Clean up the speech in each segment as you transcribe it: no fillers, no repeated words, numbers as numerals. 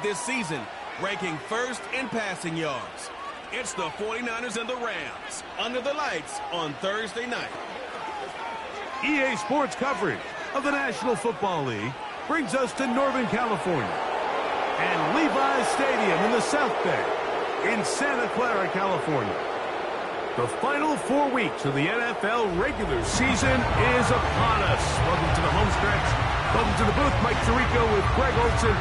this season, ranking first in passing yards. It's the 49ers and the Rams under the lights on Thursday night. EA Sports coverage of the National Football League brings us to Northern California and Levi's Stadium in the South Bay in Santa Clara, California. The final 4 weeks of the NFL regular season is upon us. Welcome to the home stretch. Welcome to the booth. Mike Tirico with Greg Olson.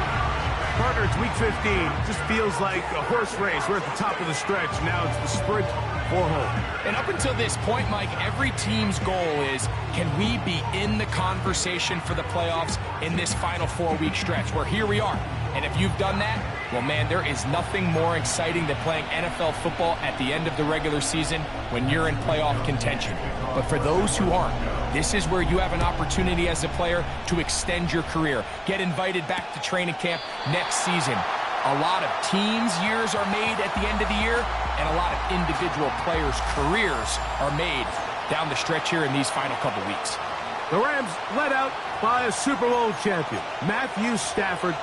Partner, it's week 15. Just feels like a horse race. We're at the top of the stretch. Now it's the sprint for home. And up until this point, Mike, every team's goal is, can we be in the conversation for the playoffs in this final 4-week stretch? Where here we are. And if you've done that, well, man, there is nothing more exciting than playing NFL football at the end of the regular season when you're in playoff contention. But for those who aren't, this is where you have an opportunity as a player to extend your career. Get invited back to training camp next season. A lot of teams' years are made at the end of the year, and a lot of individual players' careers are made down the stretch here in these final couple weeks. The Rams led out by a Super Bowl champion, Matthew Stafford,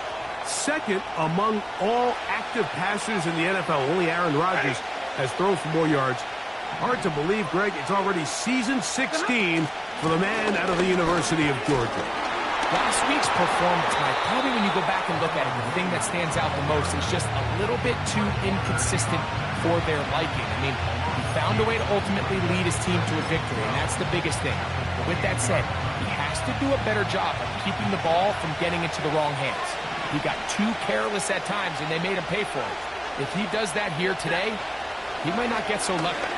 second among all active passers in the NFL. Only Aaron Rodgers has thrown for more yards. Hard to believe, Greg, it's already season 16 for the man out of the University of Georgia. Last week's performance, Mike, probably when you go back and look at it, the thing that stands out the most is just a little bit too inconsistent for their liking. I mean, he found a way to ultimately lead his team to a victory, and that's the biggest thing. But with that said, he has to do a better job of keeping the ball from getting into the wrong hands. He got too careless at times, and they made him pay for it. If he does that here today, he might not get so lucky.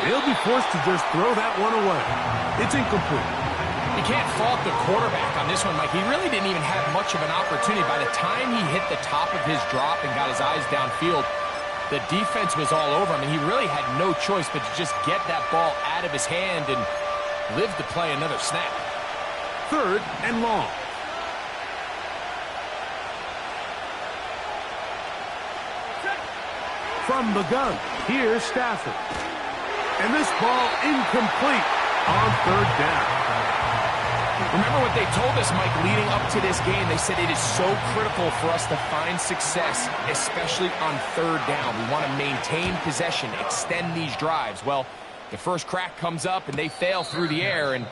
He'll be forced to just throw that one away. It's incomplete. You can't fault the quarterback on this one, Mike. He really didn't even have much of an opportunity. By the time he hit the top of his drop and got his eyes downfield, the defense was all over him, and he really had no choice but to just get that ball out of his hand and live to play another snap. 3rd and long. From the gun, here's Stafford. And this ball incomplete on 3rd down. Remember what they told us, Mike, leading up to this game. They said it is so critical for us to find success, especially on 3rd down. We want to maintain possession, extend these drives. Well, the first crack comes up and they fail through the air, and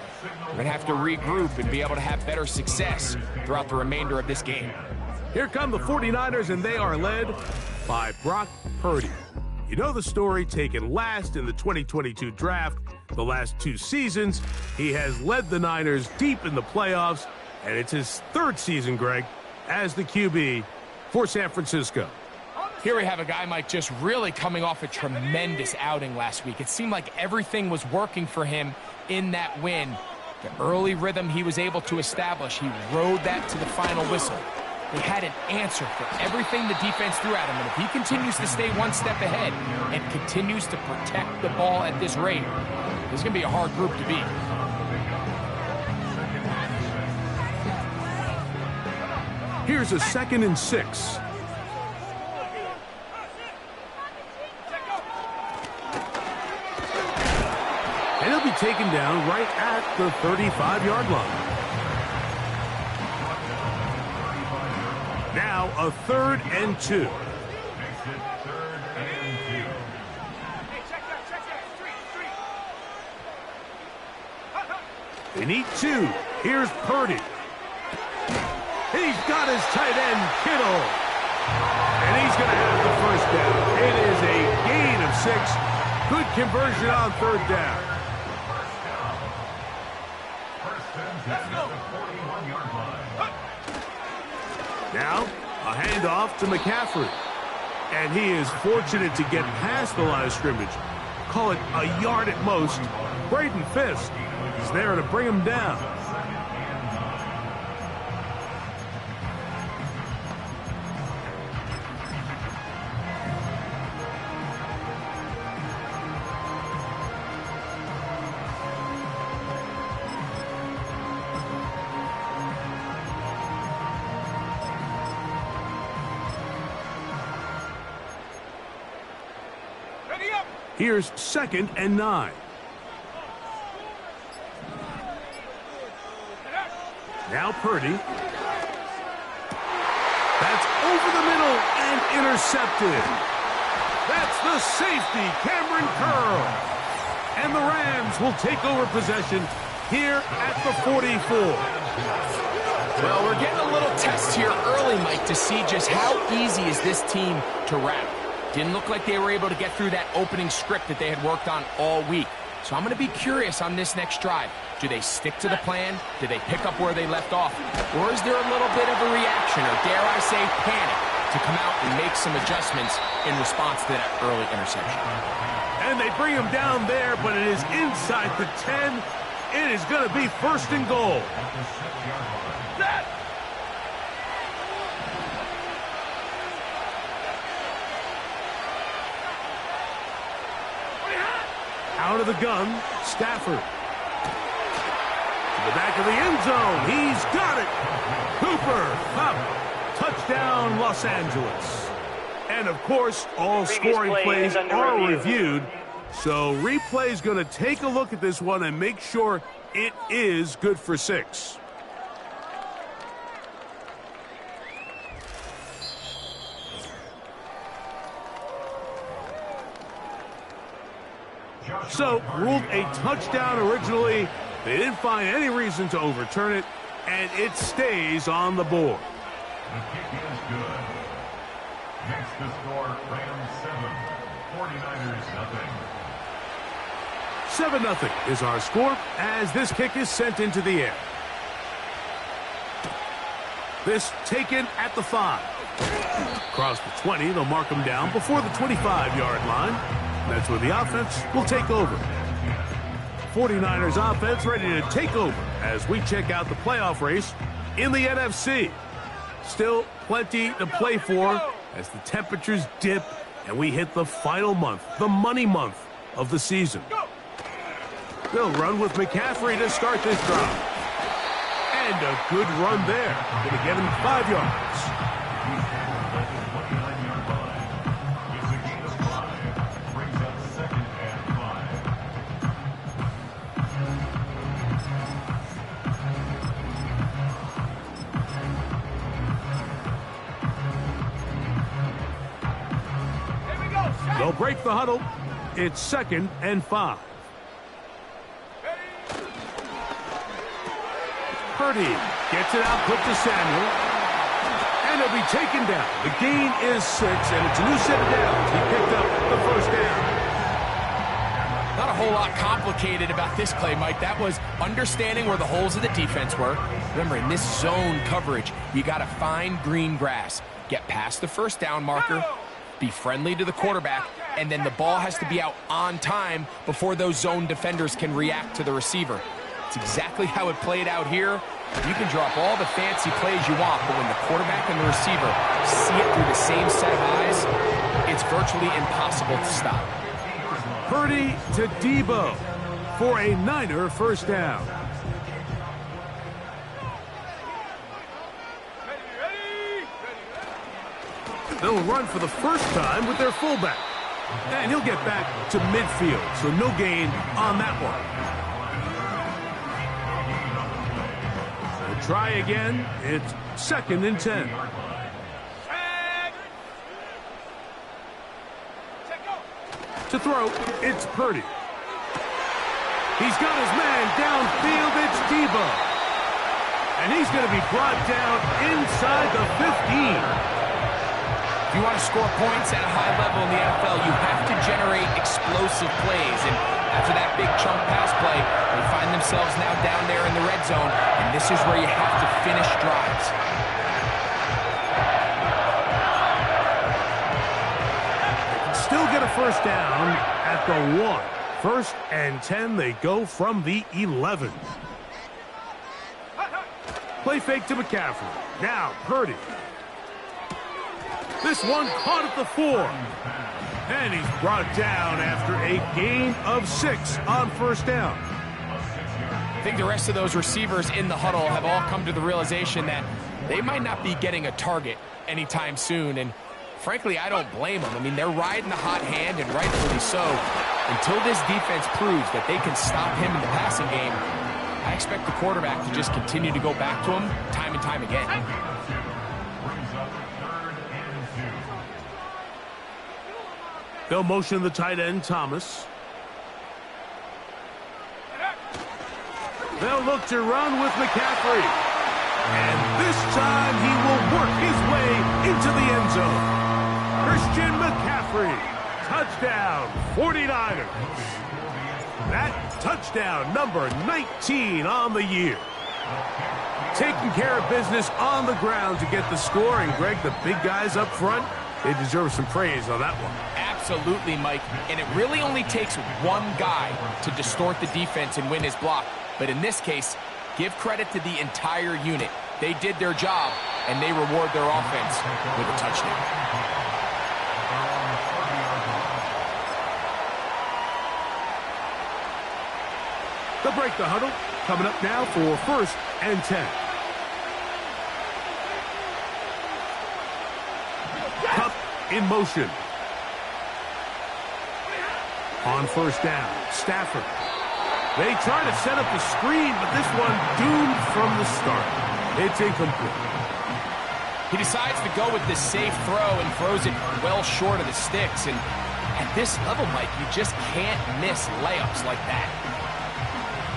we're going to have to regroup and be able to have better success throughout the remainder of this game. Here come the 49ers, and they are led by Brock Purdy. You know the story, taken last in the 2022 draft. The last 2 seasons, he has led the Niners deep in the playoffs, and it's his 3rd season, Greg, as the QB for San Francisco. Here we have a guy, Mike, just really coming off a tremendous outing last week. It seemed like everything was working for him in that win. The early rhythm he was able to establish, he rode that to the final whistle. They had an answer for everything the defense threw at him, and if he continues to stay one step ahead and continues to protect the ball at this rate, this is going to be a hard group to beat. Here's a 2nd and 6. And he'll be taken down right at the 35-yard line. Now a 3rd and 2. They need 2. Here's Purdy. He's got his tight end, Kittle. And he's going to have the 1st down. It is a gain of 6. Good conversion on 3rd down. Now, a handoff to McCaffrey. And he is fortunate to get past the line of scrimmage. Call it a yard at most. Braden Fisk is there to bring him down. Here's 2nd and 9. Now Purdy. over the middle and intercepted. That's the safety, Cameron Curl. And the Rams will take over possession here at the 44. Well, we're getting a little test here early, Mike, to see just how easy is this team to wrap. Didn't look like they were able to get through that opening script that they had worked on all week. So I'm going to be curious on this next drive. Do they stick to the plan? Do they pick up where they left off? Or is there a little bit of a reaction, or dare I say panic, to come out and make some adjustments in response to that early interception? And they bring him down there, but it is inside the 10. It is going to be first and goal. Out of the gun, Stafford. To the back of the end zone. He's got it. Cooper up. Touchdown, Los Angeles. And, of course, all scoring plays are reviewed. So replay's going to take a look at this one and make sure it is good for 6. So, ruled a touchdown originally. They didn't find any reason to overturn it, and it stays on the board. The kick is good. Next to score, Rams 7, 49ers nothing. 7-0 is our score as this kick is sent into the air. This taken at the 5. Across the 20, they'll mark him down before the 25-yard line. That's where the offense will take over. 49ers offense ready to take over as we check out the playoff race in the NFC. Still plenty to play for as the temperatures dip and we hit the final month, the money month of the season. They'll run with McCaffrey to start this drive. And a good run there. Going to get him 5 yards. They'll break the huddle. It's 2nd and 5. Purdy gets it out, quick to Samuel. And he'll be taken down. The gain is 6, and it's a new set of downs. He picked up the first down. Not a whole lot complicated about this play, Mike. That was understanding where the holes of the defense were. Remember, in this zone coverage, you got to find green grass. Get past the first down marker. Be friendly to the quarterback, and then the ball has to be out on time before those zone defenders can react to the receiver. It's exactly how it played out here. You can drop all the fancy plays you want, but when the quarterback and the receiver see it through the same set of eyes, it's virtually impossible to stop. Purdy to Debo for a Niner first down. They'll run for the first time with their fullback. And he'll get back to midfield, so no gain on that one. We'll try again. It's 2nd and 10. To throw, it's Purdy. He's got his man downfield. It's Debo. And he's going to be brought down inside the 15. If you want to score points at a high level in the NFL, you have to generate explosive plays. And after that big chunk pass play, they find themselves now down there in the red zone, and this is where you have to finish drives. They can still get a first down at the 1. 1st and 10, they go from the 11. Play fake to McCaffrey. Now Purdy. This one caught at the 4. And he's brought down after a gain of 6 on first down. I think the rest of those receivers in the huddle have all come to the realization that they might not be getting a target anytime soon. And frankly, I don't blame them. I mean, they're riding the hot hand, and rightfully so. Until this defense proves that they can stop him in the passing game, I expect the quarterback to just continue to go back to him time and time again. brings up 3rd and 2. They'll motion the tight end, Thomas. They'll look to run with McCaffrey. And this time he will work his way into the end zone. Christian McCaffrey. Touchdown, 49ers. That touchdown, number 19 on the year. Taking care of business on the ground to get the score. And, Greg, the big guys up front, they deserve some praise on that one. Absolutely, Mike. And it really only takes one guy to distort the defense and win his block. But in this case, give credit to the entire unit. They did their job, and they reward their offense with a touchdown. They'll break the huddle. Coming up now for 1st and 10. Cup in motion. On 1st down, Stafford. They try to set up the screen, but this one doomed from the start. It's incomplete. He decides to go with this safe throw and throws it well short of the sticks. And at this level, Mike, you just can't miss layups like that.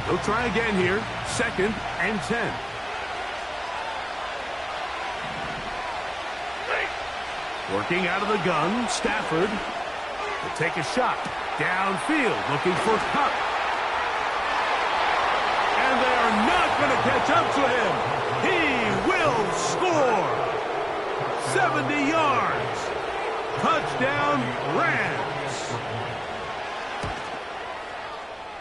They'll try again here. 2nd and 10. Working out of the gun, Stafford will take a shot. Downfield, looking for Cup. And they are not going to catch up to him. He will score. 70 yards. Touchdown, Rams.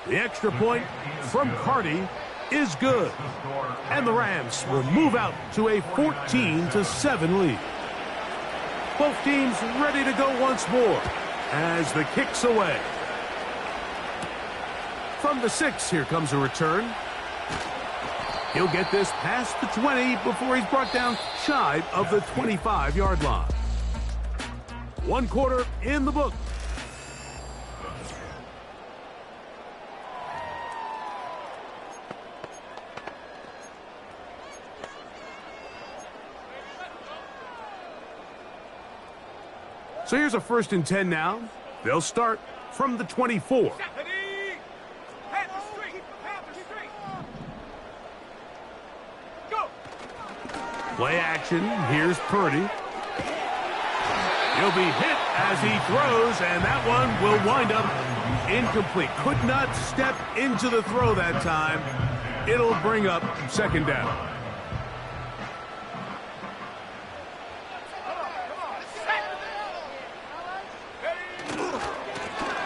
The extra point from Carty is good. And the Rams will move out to a 14-7 lead. Both teams ready to go once more as the kick's away. From the 6, here comes a return. He'll get this past the 20 before he's brought down shy of the 25-yard line. 1 quarter in the book. So here's a 1st and 10 now. They'll start from the 24. Play action. Here's Purdy. He'll be hit as he throws, and that one will wind up incomplete. Could not step into the throw that time. It'll bring up 2nd down.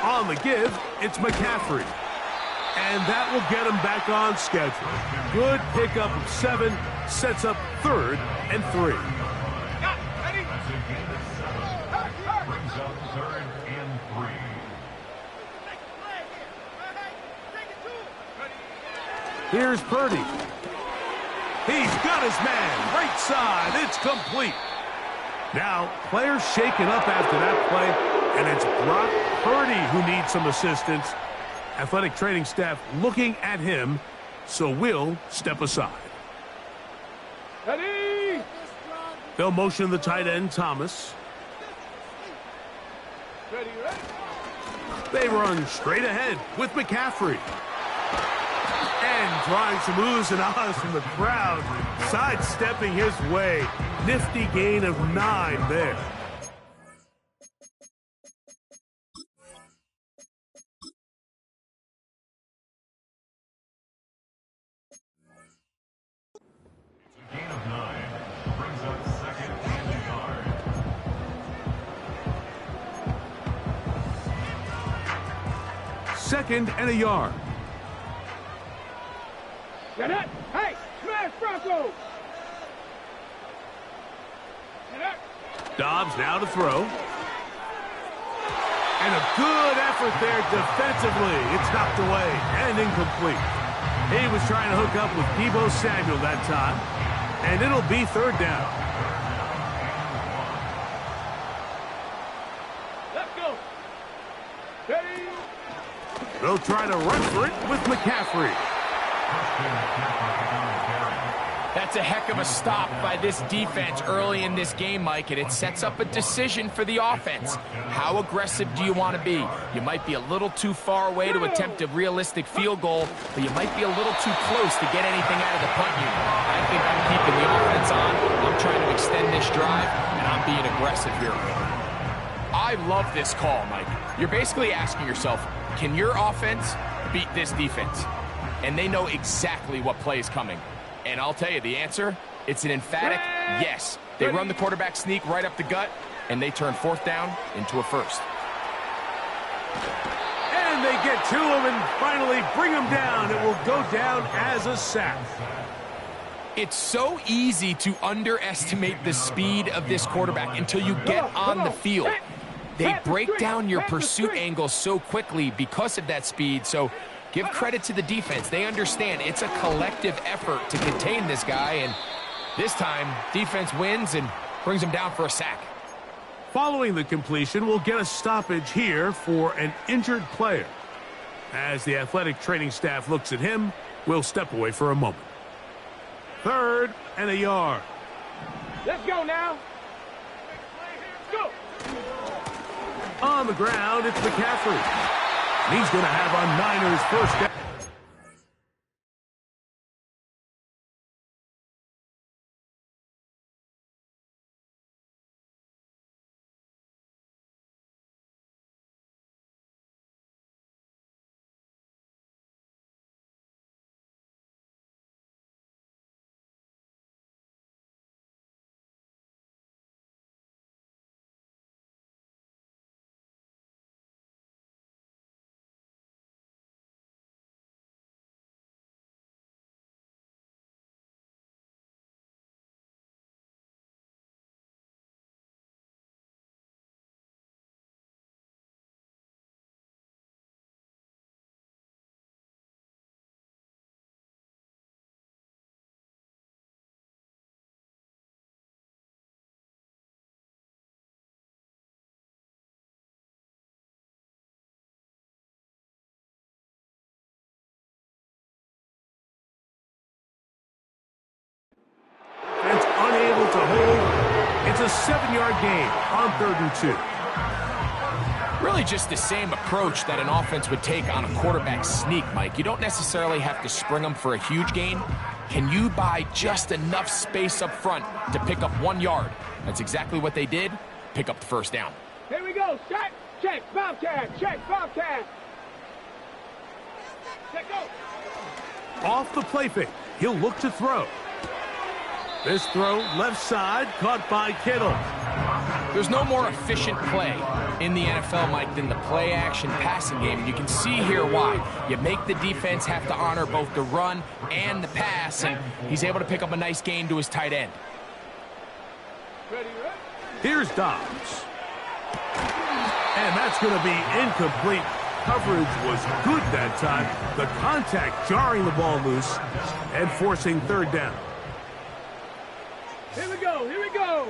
On the give, it's McCaffrey. And that will get him back on schedule. Good pickup of 7, sets up 3rd and 3. Brings up 3rd and 3. Here's Purdy. He's got his man. Right side. It's complete. Now, players shaken up after that play, and it's Brock Purdy who needs some assistance. Athletic training staff looking at him, so we'll step aside. Ready? They'll motion the tight end, Thomas. Ready. They run straight ahead with McCaffrey. And drawing some oohs and ahs from the crowd, sidestepping his way. Nifty gain of 9 there. Gain of 9 brings up 2nd and a yard. 2nd and a yard. Get it? Hey, smash Bronco! Get it? Dobbs now to throw. And a good effort there defensively. It's knocked away and incomplete. He was trying to hook up with Deebo Samuel that time. And it'll be 3rd down. Let's go. Ready? They'll try to run for it with McCaffrey. That's a heck of a stop by this defense early in this game, Mike, and it sets up a decision for the offense. How aggressive do you want to be? You might be a little too far away to attempt a realistic field goal, but you might be a little too close to get anything out of the punt unit. I think I'm keeping the offense on. I'm trying to extend this drive, and I'm being aggressive here. I love this call, Mike. You're basically asking yourself, can your offense beat this defense? And they know exactly what play is coming. And I'll tell you the answer, it's an emphatic yes. They run the quarterback sneak right up the gut, and they turn 4th down into a 1st. And they get to him and finally bring him down. It will go down as a sack. It's so easy to underestimate the speed of this quarterback until you get on the field. They break down your pursuit angle so quickly because of that speed, so give credit to the defense. They understand it's a collective effort to contain this guy, and this time, defense wins and brings him down for a sack. Following the completion, we'll get a stoppage here for an injured player. As the athletic training staff looks at him, we'll step away for a moment. 3rd and a yard. Let's go now. Go. On the ground, it's McCaffrey. He's going to have a Niners first down. Unable to hold. It's a 7-yard gain on 3rd and 2. Really just the same approach that an offense would take on a quarterback sneak, Mike. You don't necessarily have to spring them for a huge gain. Can you buy just enough space up front to pick up 1 yard? That's exactly what they did. Pick up the 1st down. Here we go. Check, check, Bobcat, check, Bobcat. Check, go. Off the play fake, he'll look to throw. This throw, left side, caught by Kittle. There's no more efficient play in the NFL, Mike, than the play-action passing game. And you can see here why. You make the defense have to honor both the run and the pass, and he's able to pick up a nice gain to his tight end. Ready, ready. Here's Dobbs. And that's going to be incomplete. Coverage was good that time. The contact jarring the ball loose and forcing 3rd down. Here we go, here we go.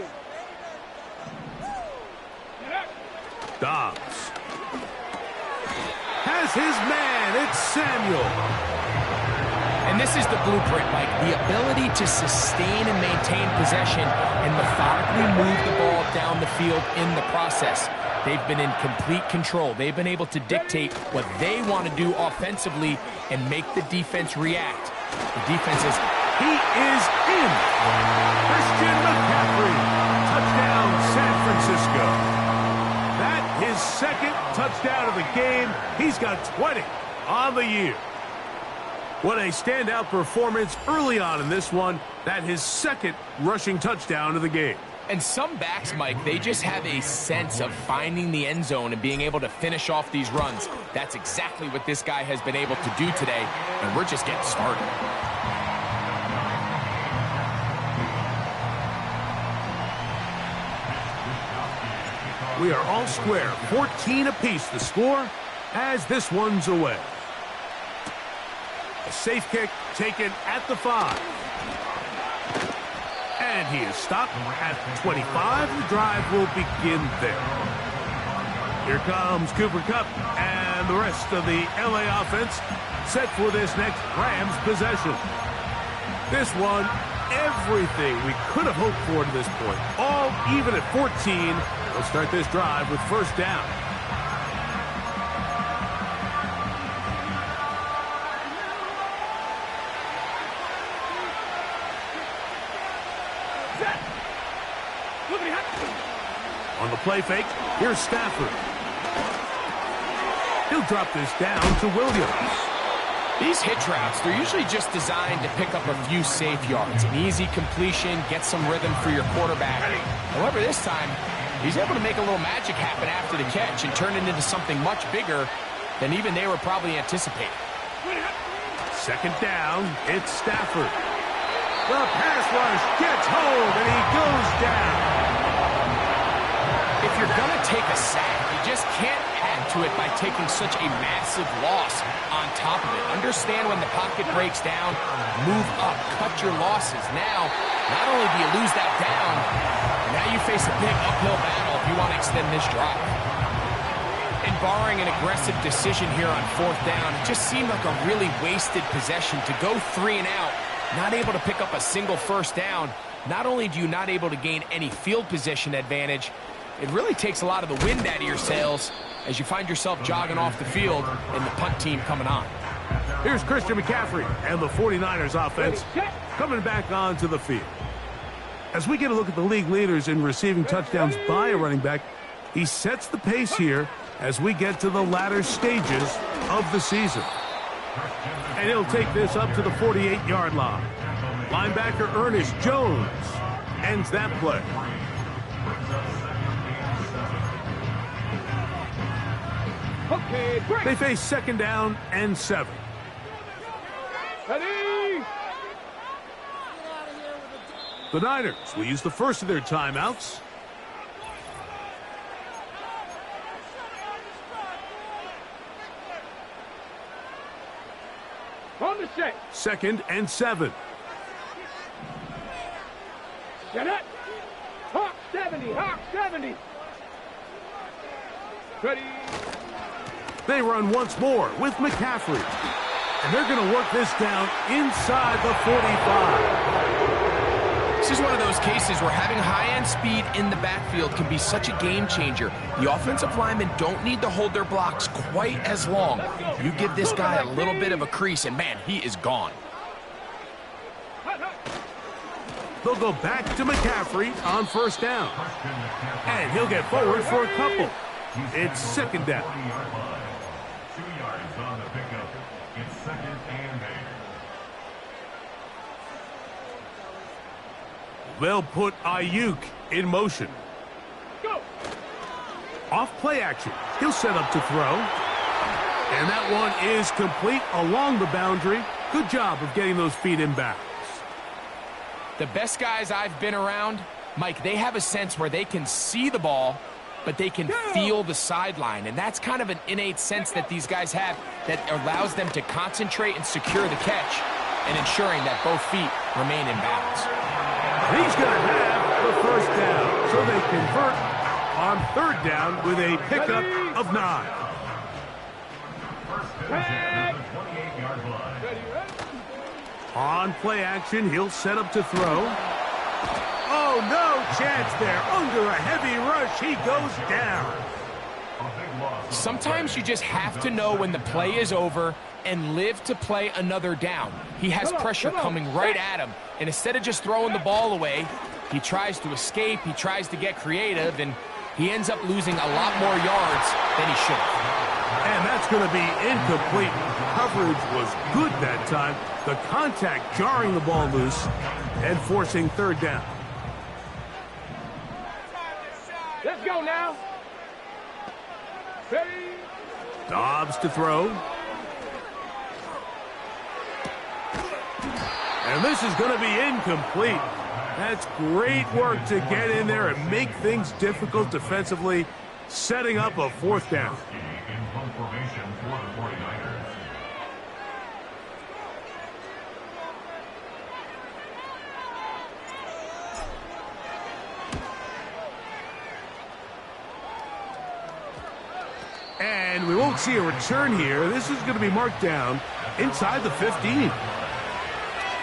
Dobbs has his man. It's Samuel. And this is the blueprint, Mike. The ability to sustain and maintain possession and methodically move the ball down the field in the process. They've been in complete control. They've been able to dictate what they want to do offensively and make the defense react. The defense is... He is in. Christian McCaffrey. Touchdown, San Francisco. That his 2nd touchdown of the game. He's got 20 on the year. What a standout performance early on in this one. That his 2nd rushing touchdown of the game. And some backs, Mike, they just have a sense of finding the end zone and being able to finish off these runs. That's exactly what this guy has been able to do today, and we're just getting started. We are all square. 14 apiece the score as this one's away. A safe kick taken at the 5. And he is stopped at 25. The drive will begin there. Here comes Cooper Kupp and the rest of the LA offense set for this next Rams possession. This one everything we could have hoped for to this point. All even at 14. They'll start this drive with first down. On the play fake, here's Stafford. He'll drop this down to Williams. These hitch routes, they're usually just designed to pick up a few safe yards. An easy completion, get some rhythm for your quarterback. However, this time, he's able to make a little magic happen after the catch and turn it into something much bigger than even they were probably anticipating. Second down, it's Stafford. The pass rush gets hold, and he goes down. If you're going to take a sack, you just can't add to it by taking such a massive loss on top of it. Understand when the pocket breaks down, move up, cut your losses. Now, not only do you lose that down, now you face a big uphill battle if you want to extend this drive. And barring an aggressive decision here on fourth down, it just seemed like a really wasted possession to go 3 and out, not able to pick up a single first down. Not only do you not able to gain any field position advantage, it really takes a lot of the wind out of your sails as you find yourself jogging off the field and the punt team coming on. Here's Christian McCaffrey and the 49ers offense coming back onto the field. As we get a look at the league leaders in receiving touchdowns by a running back, he sets the pace here as we get to the latter stages of the season. And he'll take this up to the 48-yard line. Linebacker Ernest Jones ends that play. Okay, break. They face second down and 7. Ready? The Niners will use the first of their timeouts. On the set. Second and 7. Get it. Hawk 70. Hawk 70. Ready? They run once more with McCaffrey. And they're going to work this down inside the 45. This is one of those cases where having high-end speed in the backfield can be such a game changer. The offensive linemen don't need to hold their blocks quite as long. You give this guy a little bit of a crease, and man, he is gone. They'll go back to McCaffrey on first down. And he'll get forward for a couple. It's second down. 2 yards on the pickup. It's second and 8. They'll put Ayuk in motion. Go. Off play action. He'll set up to throw. And that one is complete along the boundary. Good job of getting those feet in bounds. The best guys I've been around, Mike, they have a sense where they can see the ball, but they can feel the sideline. And that's kind of an innate sense that these guys have that allows them to concentrate and secure the catch and ensuring that both feet remain in bounds. He's going to have the first down, so they convert on third down with a pickup of 9. First and 10 at the 28-yard line. On play action, he'll set up to throw. Oh, no chance there. Under a heavy rush, he goes down. Sometimes you just have to know when the play is over and live to play another down. He has pressure coming right at him, and instead of just throwing the ball away, he tries to escape, he tries to get creative, and he ends up losing a lot more yards than he should have. And that's going to be incomplete. Coverage was good that time. The contact jarring the ball loose and forcing third down. Let's go now. Ready? Dobbs to throw. And this is going to be incomplete. That's great work to get in there and make things difficult defensively, setting up a fourth down. In punt formation for the 49ers. And we won't see a return here. This is going to be marked down inside the 15.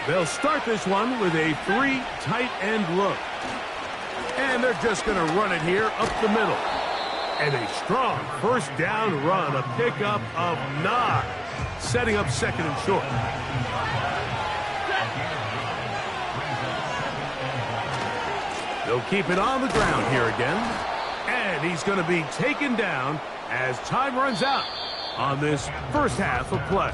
They'll start this one with a 3 tight end look. And they're just going to run it here up the middle. And a strong first down run, a pickup of 9, setting up second and short. They'll keep it on the ground here again. And he's going to be taken down as time runs out on this first half of play.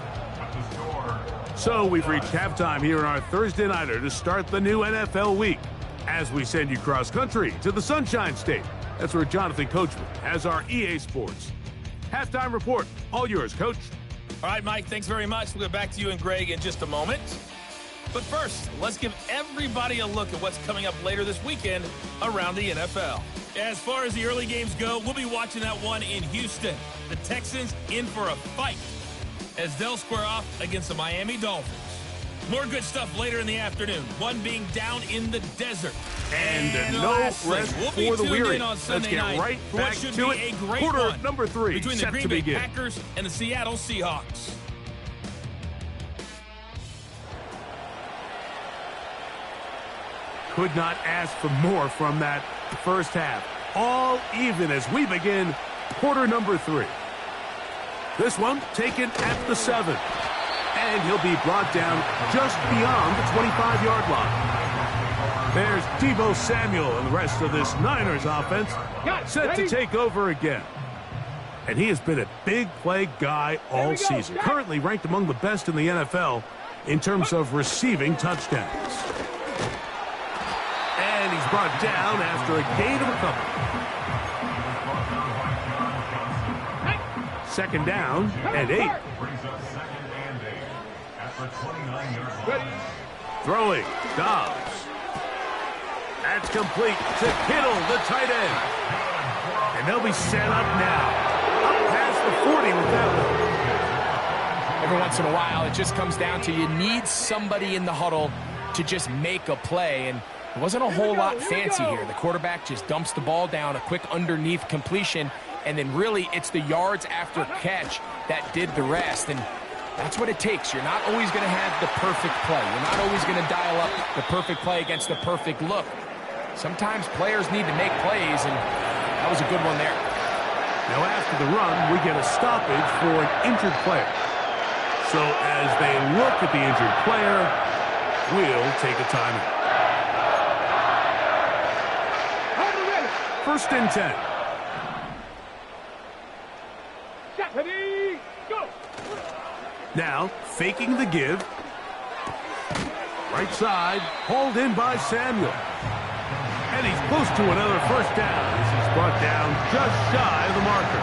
So we've reached halftime here in our Thursday Nighter to start the new NFL week as we send you cross-country to the Sunshine State. That's where Jonathan Coachman has our EA Sports halftime report. All yours, Coach. All right, Mike, thanks very much. We'll get back to you and Greg in just a moment. But first, let's give everybody a look at what's coming up later this weekend around the NFL. As far as the early games go, we'll be watching that one in Houston. The Texans in for a fight as they'll square off against the Miami Dolphins. More good stuff later in the afternoon, one being down in the desert. And no lastly, rest we'll for the weary. on Let's get right back to it. Quarter number 3 between the set Green to Bay begin. Packers and the Seattle Seahawks. Could not ask for more from that first half. All even as we begin quarter number 3. This one taken at the 7. And he'll be brought down just beyond the 25-yard line. There's Deebo Samuel and the rest of this Niners offense set to take over again. And he has been a big play guy all season. Currently ranked among the best in the NFL in terms of receiving touchdowns. And he's brought down after a gain of a couple. Second down and 8. Throwing, Dobbs. That's complete to Kittle, the tight end. And they'll be set up now. Up past the 40 with that one. Every once in a while, it just comes down to you need somebody in the huddle to just make a play. And it wasn't a whole lot fancy here. The quarterback just dumps the ball down, a quick underneath completion, and then really it's the yards after catch that did the rest. And that's what it takes. You're not always going to have the perfect play. You're not always going to dial up the perfect play against the perfect look. Sometimes players need to make plays, and that was a good one there. Now after the run, we get a stoppage for an injured player. So as they look at the injured player, we'll take a timeout. First and 10. Go. Now, faking the give. Right side, hauled in by Samuel. And he's close to another first down as he's brought down just shy of the marker.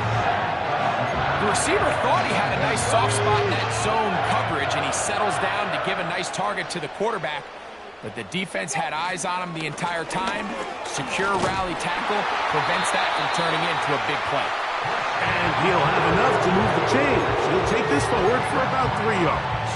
The receiver thought he had a nice soft spot in that zone coverage, and he settles down to give a nice target to the quarterback. But the defense had eyes on him the entire time. Secure rally tackle prevents that from turning into a big play. And he'll have enough to move the chains. He'll take this forward for about 3 yards.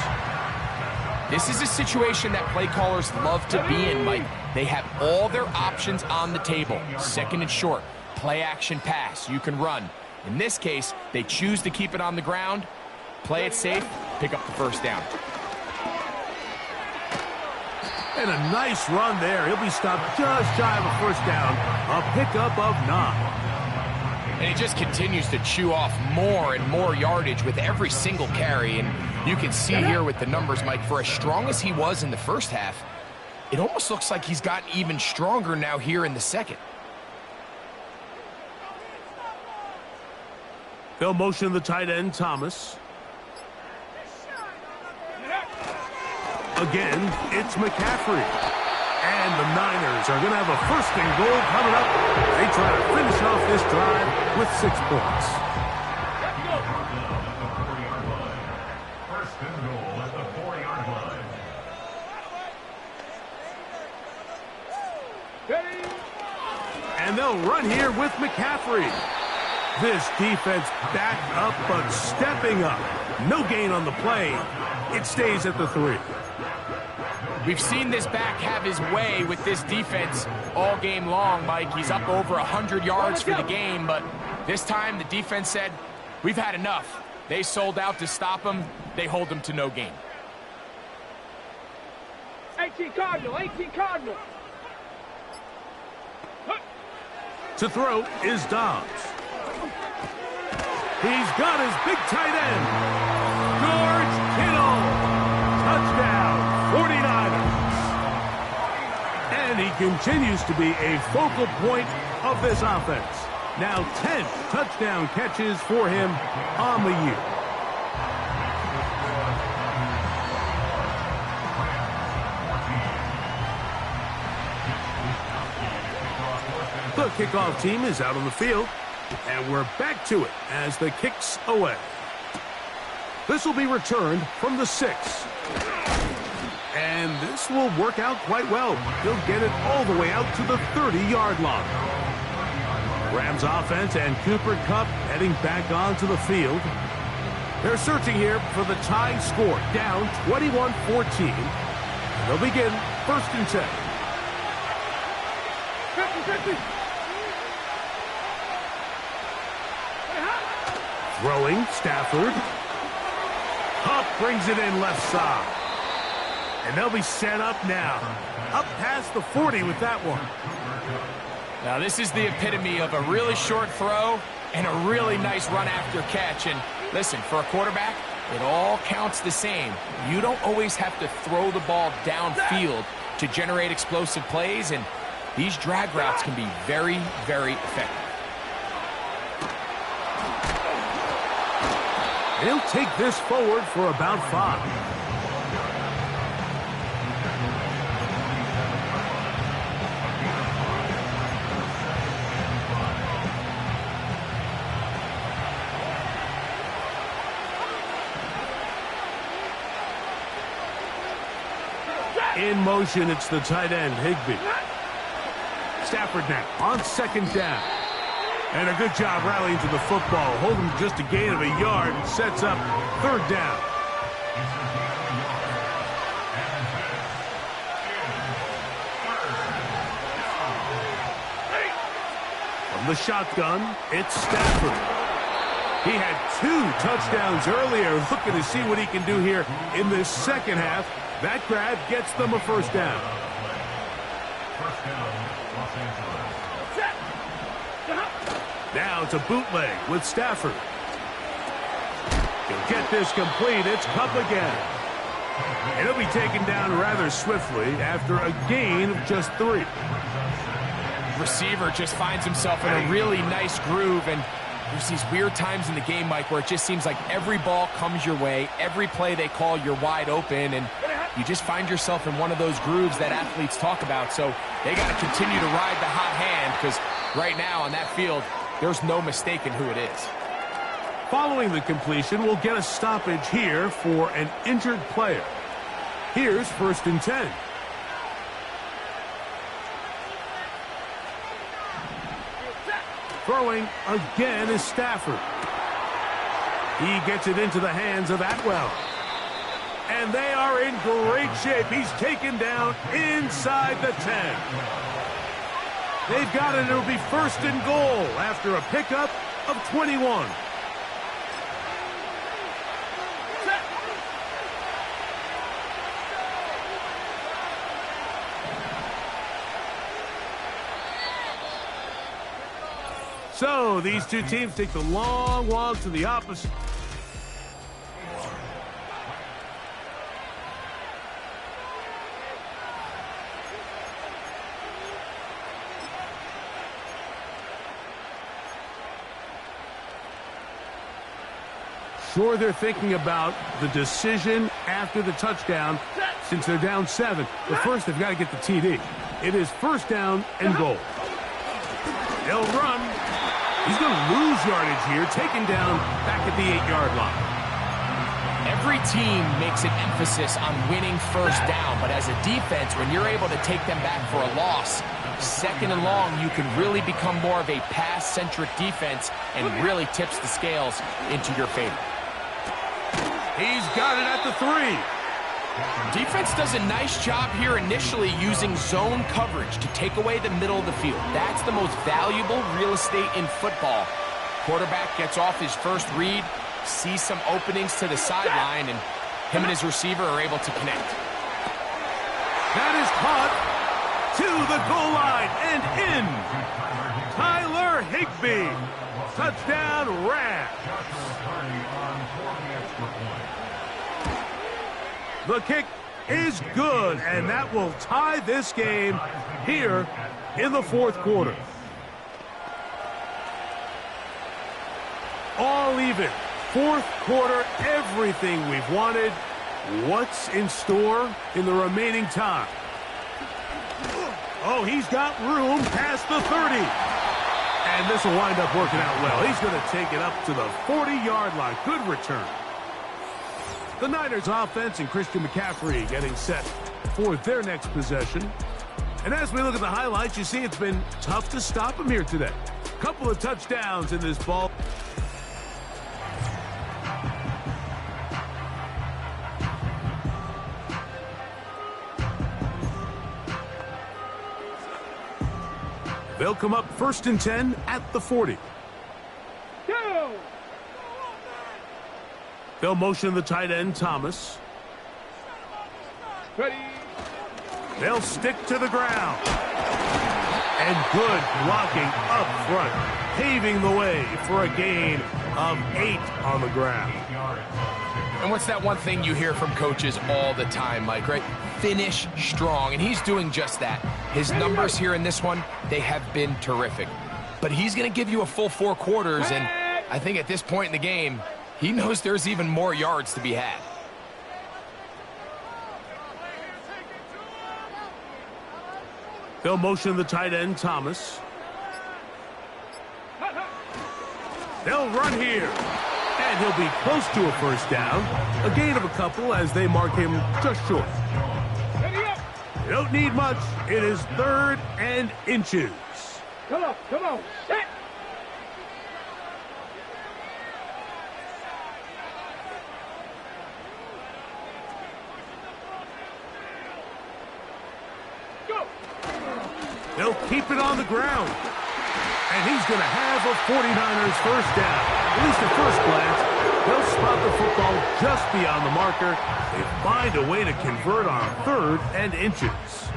This is a situation that play callers love to be in, Mike. They have all their options on the table. Second and short, play action pass, you can run. In this case, they choose to keep it on the ground, play it safe, pick up the first down. And a nice run there. He'll be stopped just shy of a first down. A pickup of 9. And he just continues to chew off more and more yardage with every single carry. And you can see here with the numbers, Mike, for as strong as he was in the first half, it almost looks like he's gotten even stronger now here in the second. They'll motion the tight end, Thomas. Again, it's McCaffrey. And the Niners are going to have a first and goal coming up. They try to finish off this drive with 6 points. First and goal at the 40-yard line. And they'll run here with McCaffrey. This defense backed up but stepping up. No gain on the play. It stays at the 3. We've seen this back have his way with this defense all game long, Mike. He's up over 100 yards for the game, but this time the defense said, we've had enough. They sold out to stop him. They hold him to no gain. 18 Cardinal, 18 Cardinal. To throw is Dobbs. He's got his big tight end. George Kittle. Touchdown, 49ers. And he continues to be a focal point of this offense. Now 10 touchdown catches for him on the year. The kickoff team is out on the field, and we're back to it as the kick's away. This will be returned from the 6. And this will work out quite well. He'll get it all the way out to the 30-yard line. Rams offense and Cooper Kupp heading back onto the field. They're searching here for the tying score, down 21-14. They'll begin 1st and 10. 50-50. Throwing, Stafford. Kupp brings it in left side. And they'll be set up now. Up past the 40 with that one. Now this is the epitome of a really short throw and a really nice run after catch. And listen, for a quarterback, it all counts the same. You don't always have to throw the ball downfield to generate explosive plays, and these drag routes can be very, very effective. He'll take this forward for about 5. In motion, it's the tight end, Higbee. Stafford now on 2nd down. And a good job rallying to the football. Holding just a gain of a yard and sets up 3rd down. From the shotgun, it's Stafford. He had 2 touchdowns earlier. Looking to see what he can do here in this second half. That grab gets them a 1st down. Now it's a bootleg with Stafford. He'll get this complete. It's Kupp again. And he'll be taken down rather swiftly after a gain of just 3. Receiver just finds himself in a really nice groove, and there's these weird times in the game, Mike, where it just seems like every ball comes your way, every play they call, you're wide open, and you just find yourself in one of those grooves that athletes talk about. So they got to continue to ride the hot hand, because right now on that field, there's no mistaking who it is. Following the completion, we'll get a stoppage here for an injured player. Here's 1st and 10. Throwing again is Stafford. He gets it into the hands of Atwell. And they are in great shape. He's taken down inside the 10. They've got it. It'll be 1st and goal after a pickup of 21. So these two teams take the long walk to the opposite. Sure, they're thinking about the decision after the touchdown since they're down 7. But first, they've got to get the TD. It is 1st down and goal. They'll run. He's going to lose yardage here, taken down back at the 8-yard line. Every team makes an emphasis on winning 1st down, but as a defense, when you're able to take them back for a loss, 2nd and long, you can really become more of a pass-centric defense and really tips the scales into your favor. He's got it at the 3. Defense does a nice job here initially using zone coverage to take away the middle of the field. That's the most valuable real estate in football. Quarterback gets off his first read, sees some openings to the sideline, and him and his receiver are able to connect. That is caught to the goal line and in. Tyler Higbee. Touchdown, Rams. The kick is good, and that will tie this game here in the fourth quarter. All even. Fourth quarter, everything we've wanted. What's in store in the remaining time? Oh, he's got room past the 30. And this will wind up working out well. He's going to take it up to the 40-yard line. Good return. The Niners offense and Christian McCaffrey getting set for their next possession. And as we look at the highlights, you see it's been tough to stop him here today. Couple of touchdowns in this ball. They'll come up 1st and 10 at the 40. Go! They'll motion the tight end, Thomas. Ready. They'll stick to the ground. And good blocking up front, paving the way for a gain of 8 on the ground. And what's that one thing you hear from coaches all the time, Mike, right? Finish strong, and he's doing just that. His numbers here in this one, they have been terrific. But he's going to give you a full 4 quarters, and I think at this point in the game, he knows there's even more yards to be had. They'll motion the tight end, Thomas. They'll run here. And he'll be close to a first down. A gain of a couple as they mark him just short. You don't need much. It is 3rd and inches. Come on, come on. Set. Go. They'll keep it on the ground. And he's going to have a 49ers first down. At least at first glance, they'll spot the football just beyond the marker. They find a way to convert on 3rd and inches.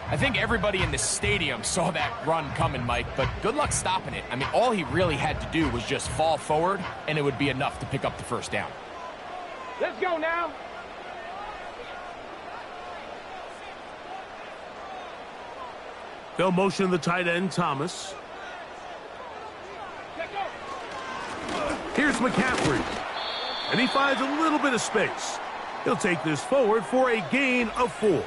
I think everybody in the stadium saw that run coming, Mike, but good luck stopping it. I mean, all he really had to do was just fall forward, and it would be enough to pick up the first down. Let's go now. They'll motion the tight end, Thomas. Here's McCaffrey. And he finds a little bit of space. He'll take this forward for a gain of 4.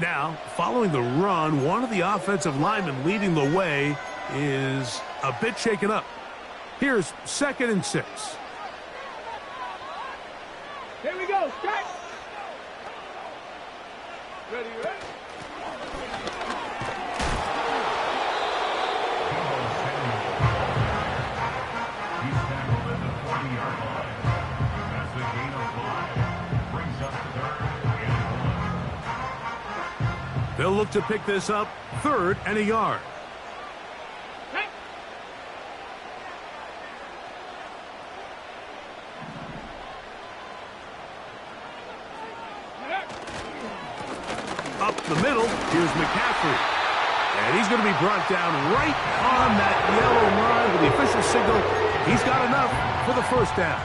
Now, following the run, one of the offensive linemen leading the way is a bit shaken up. Here's 2nd and 6. Here we go. Strike. Ready, ready. They'll look to pick this up 3rd and a yard. Up the middle, here's McCaffrey. And he's going to be brought down right on that yellow line with the official signal. He's got enough for the first down.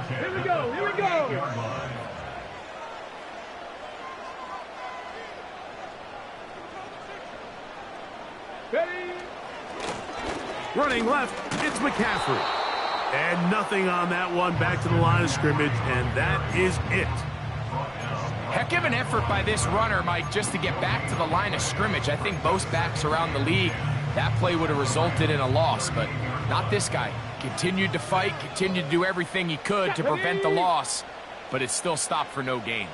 Here we go, here we go. Ready. Running left, it's McCaffrey. And nothing on that one, back to the line of scrimmage, and that is it. Heck of an effort by this runner, Mike, just to get back to the line of scrimmage. I think most backs around the league, that play would have resulted in a loss, but not this guy. Continued to fight, continued to do everything he could to prevent the loss, but it still stopped for no gain.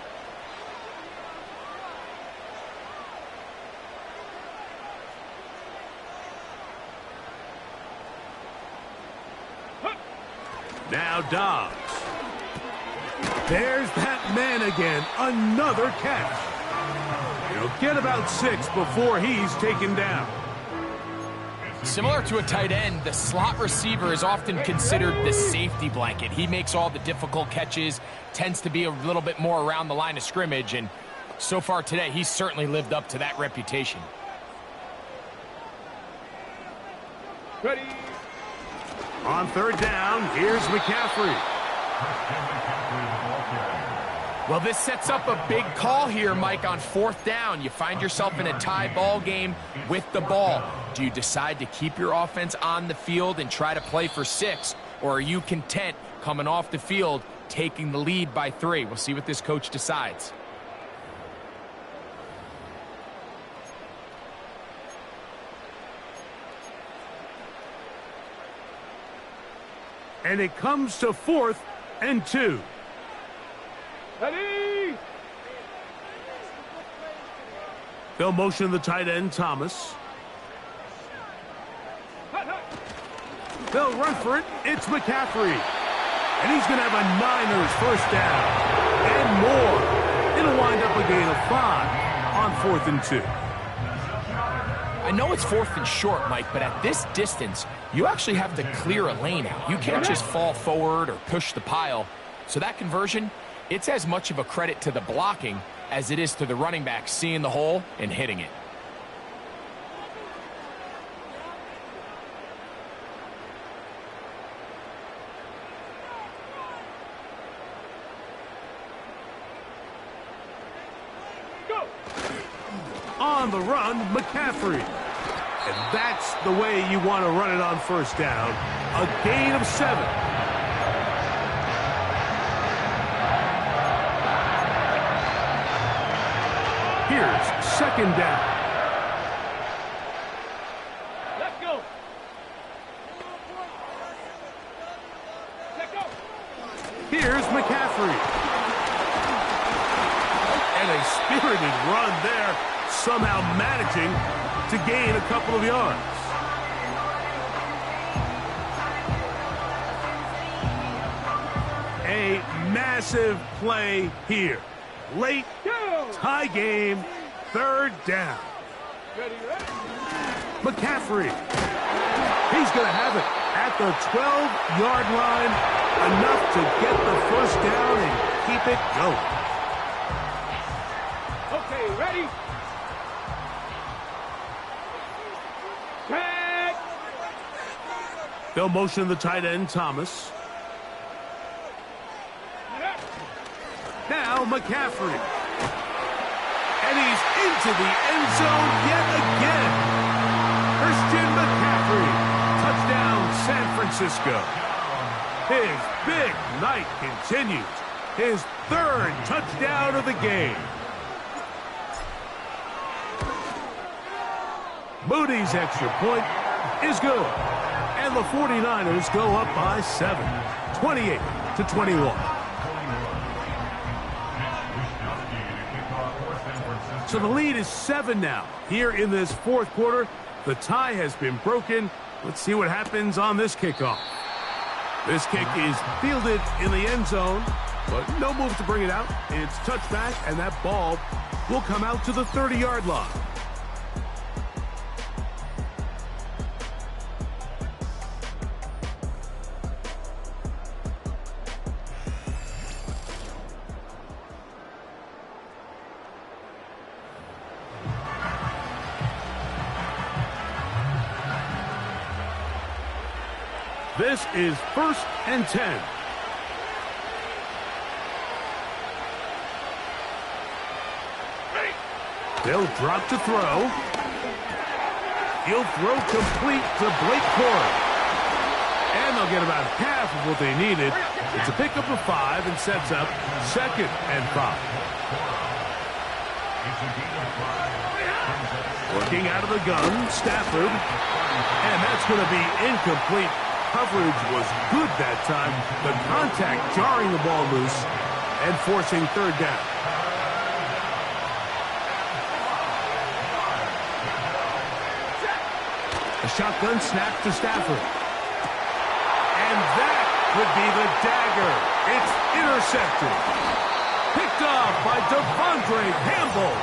Now Dobbs. There's that man again. Another catch. He'll get about 6 before he's taken down. Similar to a tight end, the slot receiver is often considered the safety blanket. He makes all the difficult catches, tends to be a little bit more around the line of scrimmage, and so far today, he's certainly lived up to that reputation. Ready. On third down, here's McCaffrey. Well, this sets up a big call here, Mike, on fourth down. You find yourself in a tie ball game with the ball. Do you decide to keep your offense on the field and try to play for 6, or are you content coming off the field, taking the lead by 3? We'll see what this coach decides. And it comes to 4th and 2. Ready. They'll motion the tight end, Thomas. They'll run for it. It's McCaffrey. And he's going to have a Niners first down. And more. It'll wind up a gain of 5 on 4th and 2. I know it's 4th and short, Mike, but at this distance, you actually have to clear a lane out. You can't just fall forward or push the pile. So that conversion, it's as much of a credit to the blocking as it is to the running back seeing the hole and hitting it. Go. On the run, McCaffrey. And that's the way you want to run it on first down. A gain of 7. Here's second down. Let's go. Let's go. Here's McCaffrey. And a spirited run there, somehow managing to gain a couple of yards. A massive play here. Late, tie game, third down. Ready, ready. McCaffrey. He's going to have it at the 12-yard line. Enough to get the first down and keep it going. Okay, ready. Tag. They'll motion the tight end, Thomas. Now McCaffrey. And he's into the end zone yet again. Christian McCaffrey. Touchdown, San Francisco. His big night continues. His 3rd touchdown of the game. Moody's extra point is good. And the 49ers go up by 7, 28-21. So the lead is 7 now. Here in this 4th quarter, the tie has been broken. Let's see what happens on this kickoff. This kick is fielded in the end zone, but no move to bring it out. It's touchback, and that ball will come out to the 30-yard line. This is 1st and 10. They'll drop to throw. He'll throw complete to Blake Corey. And they'll get about half of what they needed. It's a pickup of 5 and sets up 2nd and 5. Working out of the gun, Stafford. And that's going to be incomplete. Coverage was good that time. The contact jarring the ball loose and forcing 3rd down. A shotgun snap to Stafford. And that could be the dagger. It's intercepted. Picked off by Devondre Campbell.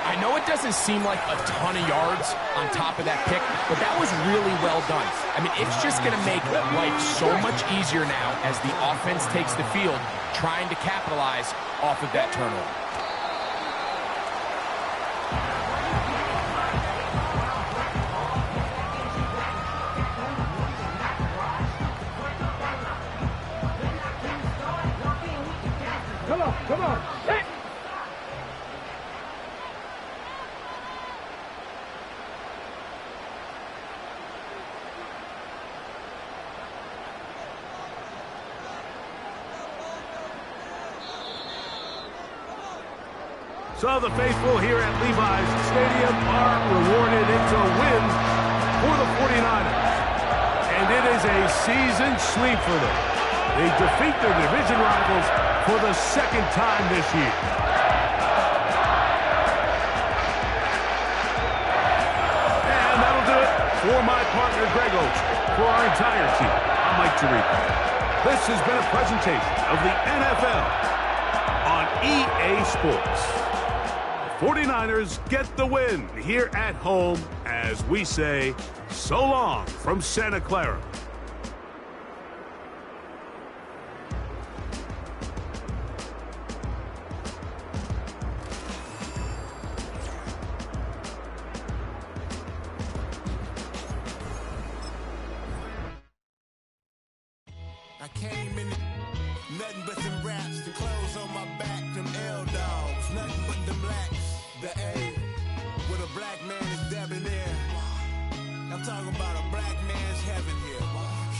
I I know it doesn't seem like a ton of yards on top of that pick, but that was really well done. I mean, it's just going to make life so much easier now as the offense takes the field, trying to capitalize off of that turnover. Come on. Hit. So the faithful here at Levi's Stadium are rewarded. It's a win for the 49ers. And it is a season sweep for them. They defeat their division rivals for the second time this year. And that'll do it for my partner, Greg Oates. For our entire team, I'm Mike Tirico. This has been a presentation of the NFL on EA Sports. 49ers get the win here at home as we say so long from Santa Clara. I came in nothing but them raps, the clothes on my back, them L-dogs, nothing but them blacks. The A, with a black man is debonair. I'm talking about a black man's heaven here.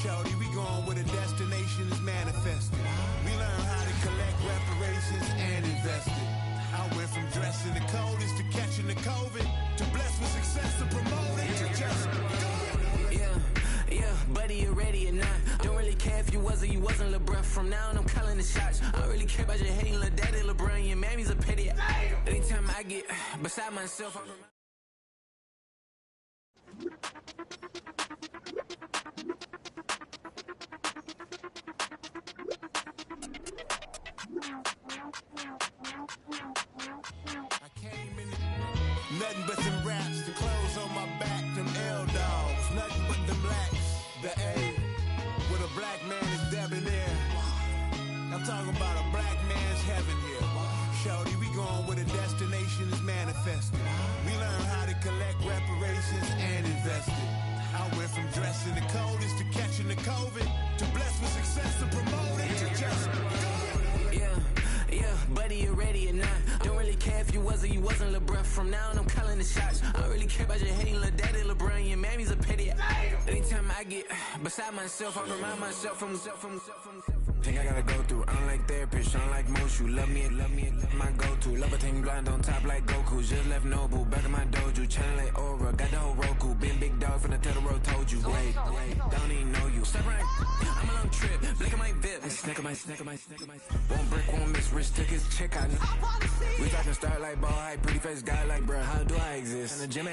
Shorty, we going where the destination is manifested. We learn how to collect reparations and invest it. I went from dressing the coldest to catching the COVID, to blessed with success to promote it, to just Yeah, buddy, you ready or not? Don't really care if you was or you wasn't LeBron. From now on, I'm calling the shots. I don't really care about your hating little daddy, LeBron. Your mammy's a pity. Anytime I get beside myself, I'm nothing but them raps, the clothes on my back, them L-dogs, nothing but them blacks. The A, with a black man is debonair. I'm talking about a black man's heaven here. Shorty, we going where the destination is manifested. We learn how to collect reparations and invest it. I went from dressing the coldest to catching the COVID, to blessed with success to promote it, to just yeah, buddy, you ready or not? Don't really care if you was or you wasn't LeBron. From now on, I'm calling the shots. I don't really care about your hating little daddy, LeBron. Your mammy's a pity. Anytime I get beside myself, I remind myself from Think I gotta go through. I don't like therapist, I don't like most. You love me, my go-to. Love a thing blind on top like Goku. Just left Noble, back in my dojo. Channel like Aura, got the whole Roku. Been big dog from the Tether Road, told you. Wait, don't even know you. Step right, I'm a long trip. Blink at my bib. Snack of my. Won't break, won't miss. Rich took his check out. We talking start like ball hype. Pretty face guy like, bruh. How do I exist? In the gym